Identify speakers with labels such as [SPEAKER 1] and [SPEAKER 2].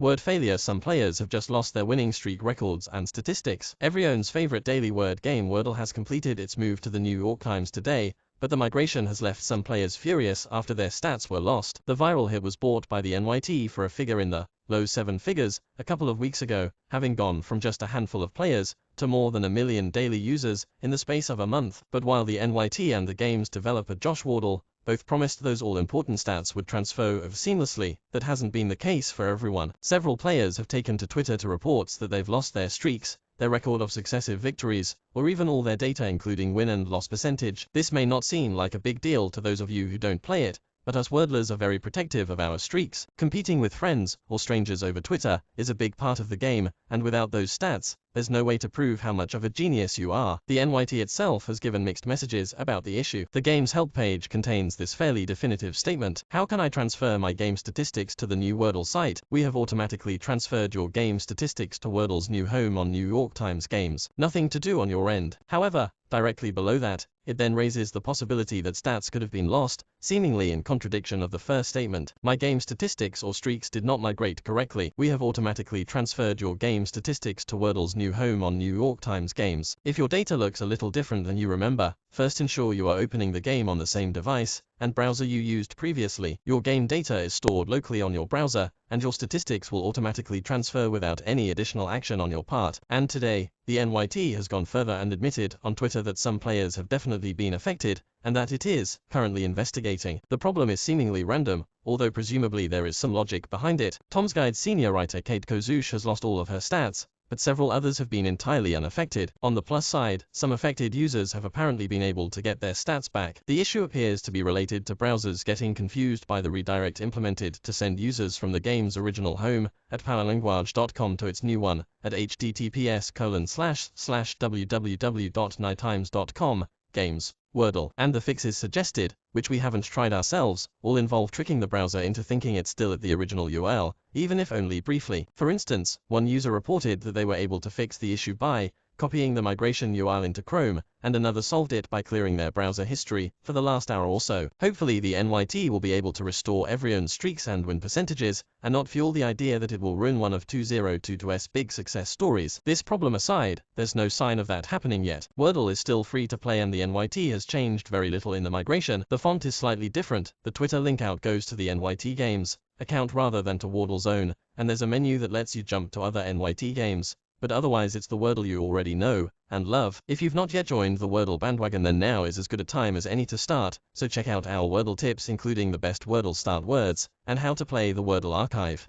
[SPEAKER 1] Word failure. Some players have just lost their winning streak records and statistics. Everyone's favorite daily word game Wordle has completed its move to the New York Times today, but the migration has left some players furious after their stats were lost. The viral hit was bought by the NYT for a figure in the low seven figures a couple of weeks ago, having gone from just a handful of players to more than 1 million daily users in the space of a month. But while the NYT and the game's developer Josh Wardle both promised those all-important stats would transfer over seamlessly, that hasn't been the case for everyone. Several players have taken to Twitter to report that they've lost their streaks, their record of successive victories, or even all their data including win and loss percentage. This may not seem like a big deal to those of you who don't play it, but us Wordlers are very protective of our streaks. Competing with friends or strangers over Twitter is a big part of the game, and without those stats, there's no way to prove how much of a genius you are. The NYT itself has given mixed messages about the issue. The game's help page contains this fairly definitive statement: how can I transfer my game statistics to the new Wordle site? We have automatically transferred your game statistics to Wordle's new home on New York Times Games. Nothing to do on your end. However, directly below that, it then raises the possibility that stats could have been lost, seemingly in contradiction of the first statement. My game statistics or streaks did not migrate correctly. We have automatically transferred your game statistics to Wordle's new home on New York Times Games. If your data looks a little different than you remember, first ensure you are opening the game on the same device and browser you used previously. Your game data is stored locally on your browser, and your statistics will automatically transfer without any additional action on your part. And today, the NYT has gone further and admitted on Twitter that some players have definitely been affected, and that it is currently investigating. The problem is seemingly random, although presumably there is some logic behind it. Tom's Guide senior writer Kate Kozush has lost all of her stats, but several others have been entirely unaffected. On the plus side, some affected users have apparently been able to get their stats back. The issue appears to be related to browsers getting confused by the redirect implemented to send users from the game's original home at powerlanguage.com to its new one at https://www.nytimes.com, games, Wordle. And the fixes suggested, which we haven't tried ourselves, all involve tricking the browser into thinking it's still at the original URL, even if only briefly. For instance, one user reported that they were able to fix the issue by copying the migration URL into Chrome, and another solved it by clearing their browser history for the last hour or so. Hopefully the NYT will be able to restore everyone's streaks and win percentages, and not fuel the idea that it will ruin one of 2022's big success stories. This problem aside, there's no sign of that happening yet. Wordle is still free to play and the NYT has changed very little in the migration. The font is slightly different, the Twitter link out goes to the NYT Games account rather than to Wordle's own, and there's a menu that lets you jump to other NYT games. But otherwise it's the Wordle you already know and love. If you've not yet joined the Wordle bandwagon, then now is as good a time as any to start, so check out our Wordle tips including the best Wordle start words and how to play the Wordle archive.